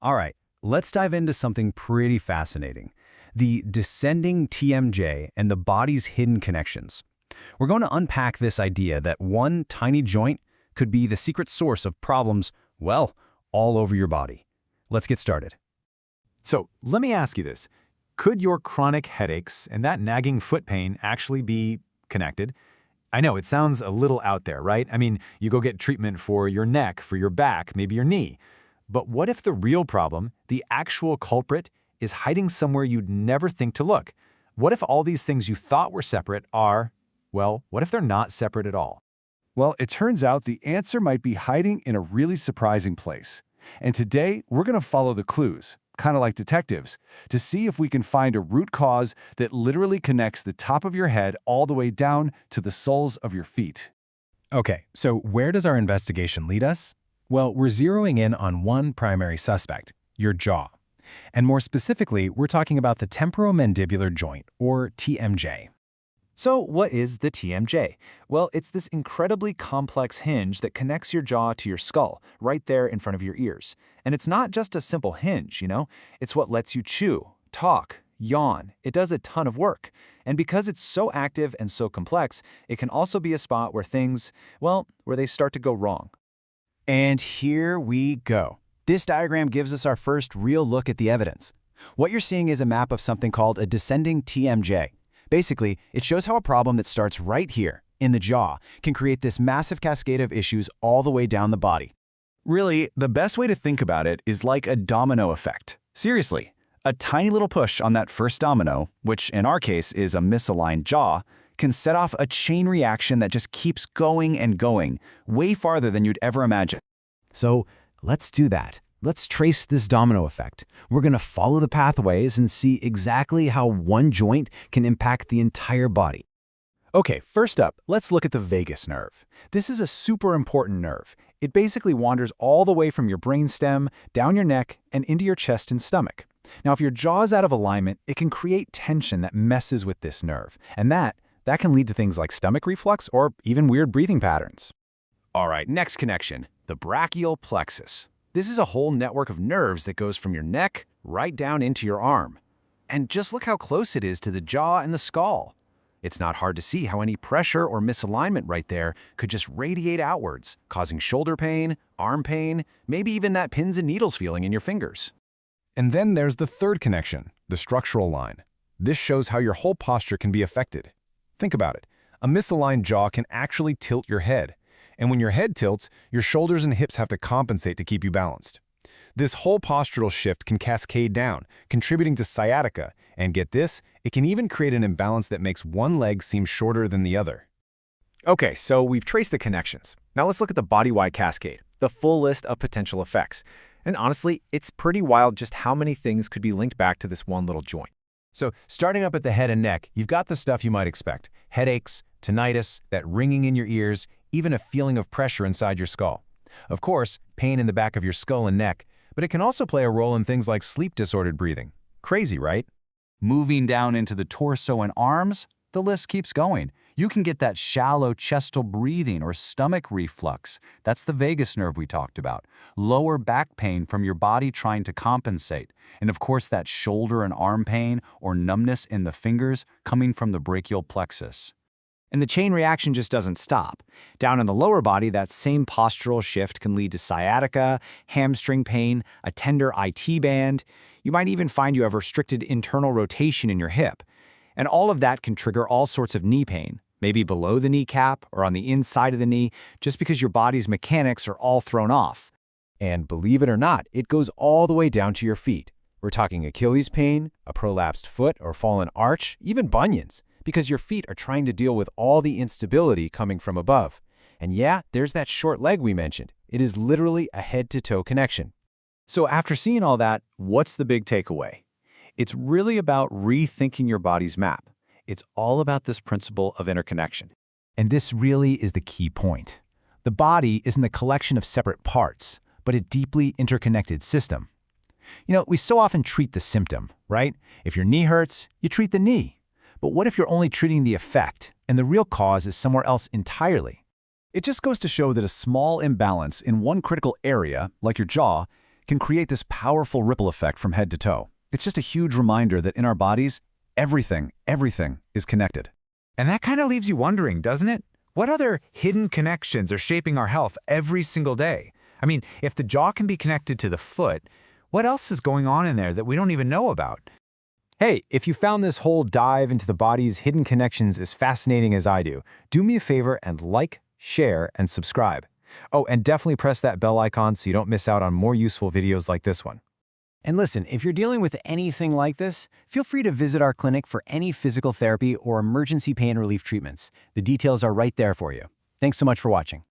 All right, let's dive into something pretty fascinating. The descending TMJ and the body's hidden connections. We're going to unpack this idea that one tiny joint could be the secret source of problems, well, all over your body. Let's get started. So let me ask you this. Could your chronic headaches and that nagging foot pain actually be connected? I know it sounds a little out there, right? I mean, you go get treatment for your neck, for your back, maybe your knee. But what if the real problem, the actual culprit, is hiding somewhere you'd never think to look? What if all these things you thought were separate are, well, what if they're not separate at all? Well, it turns out the answer might be hiding in a really surprising place. And today, we're going to follow the clues, kind of like detectives, to see if we can find a root cause that literally connects the top of your head all the way down to the soles of your feet. Okay, so where does our investigation lead us? Well, we're zeroing in on one primary suspect, your jaw. And more specifically, we're talking about the temporomandibular joint, or TMJ. So what is the TMJ? Well, it's this incredibly complex hinge that connects your jaw to your skull, right there in front of your ears. And it's not just a simple hinge, you know? It's what lets you chew, talk, yawn. It does a ton of work. And because it's so active and so complex, it can also be a spot where things, well, where they start to go wrong. And here we go. This diagram gives us our first real look at the evidence. What you're seeing is a map of something called a descending TMJ. Basically, it shows how a problem that starts right here, in the jaw, can create this massive cascade of issues all the way down the body. Really, the best way to think about it is like a domino effect. Seriously, a tiny little push on that first domino, which in our case is a misaligned jaw, can set off a chain reaction that just keeps going and going, way farther than you'd ever imagine. So let's do that. Let's trace this domino effect. We're going to follow the pathways and see exactly how one joint can impact the entire body. Okay, first up, let's look at the vagus nerve. This is a super important nerve. It basically wanders all the way from your brainstem, down your neck, and into your chest and stomach. Now, if your jaw is out of alignment, it can create tension that messes with this nerve, and that can lead to things like stomach reflux or even weird breathing patterns. All right, next connection, the brachial plexus. This is a whole network of nerves that goes from your neck right down into your arm. And just look how close it is to the jaw and the skull. It's not hard to see how any pressure or misalignment right there could just radiate outwards, causing shoulder pain, arm pain, maybe even that pins and needles feeling in your fingers. And then there's the third connection, the structural line. This shows how your whole posture can be affected. Think about it. A misaligned jaw can actually tilt your head. And when your head tilts, your shoulders and hips have to compensate to keep you balanced. This whole postural shift can cascade down, contributing to sciatica, and get this, it can even create an imbalance that makes one leg seem shorter than the other. Okay, so we've traced the connections. Now let's look at the body-wide cascade, the full list of potential effects. And honestly, it's pretty wild just how many things could be linked back to this one little joint. So starting up at the head and neck, you've got the stuff you might expect. Headaches, tinnitus, that ringing in your ears, even a feeling of pressure inside your skull. Of course, pain in the back of your skull and neck, but it can also play a role in things like sleep-disordered breathing. Crazy, right? Moving down into the torso and arms, the list keeps going. You can get that shallow chestal breathing or stomach reflux. That's the vagus nerve we talked about. Lower back pain from your body trying to compensate. And of course, that shoulder and arm pain or numbness in the fingers coming from the brachial plexus. And the chain reaction just doesn't stop. Down in the lower body, that same postural shift can lead to sciatica, hamstring pain, a tender IT band. You might even find you have restricted internal rotation in your hip. And all of that can trigger all sorts of knee pain, maybe below the kneecap or on the inside of the knee, just because your body's mechanics are all thrown off. And believe it or not, it goes all the way down to your feet. We're talking Achilles pain, a prolapsed foot or fallen arch, even bunions, because your feet are trying to deal with all the instability coming from above. And yeah, there's that short leg we mentioned. It is literally a head-to-toe connection. So after seeing all that, what's the big takeaway? It's really about rethinking your body's map. It's all about this principle of interconnection. And this really is the key point. The body isn't a collection of separate parts, but a deeply interconnected system. You know, we so often treat the symptom, right? If your knee hurts, you treat the knee. But what if you're only treating the effect, and the real cause is somewhere else entirely? It just goes to show that a small imbalance in one critical area, like your jaw, can create this powerful ripple effect from head to toe. It's just a huge reminder that in our bodies, everything is connected. And that kind of leaves you wondering, doesn't it? What other hidden connections are shaping our health every single day? I mean, if the jaw can be connected to the foot, what else is going on in there that we don't even know about? Hey, if you found this whole dive into the body's hidden connections as fascinating as I do me a favor and like, share, and subscribe. Oh, and definitely press that bell icon so you don't miss out on more useful videos like this one. And listen, if you're dealing with anything like this, feel free to visit our clinic for any physical therapy or emergency pain relief treatments. The details are right there for you. Thanks so much for watching.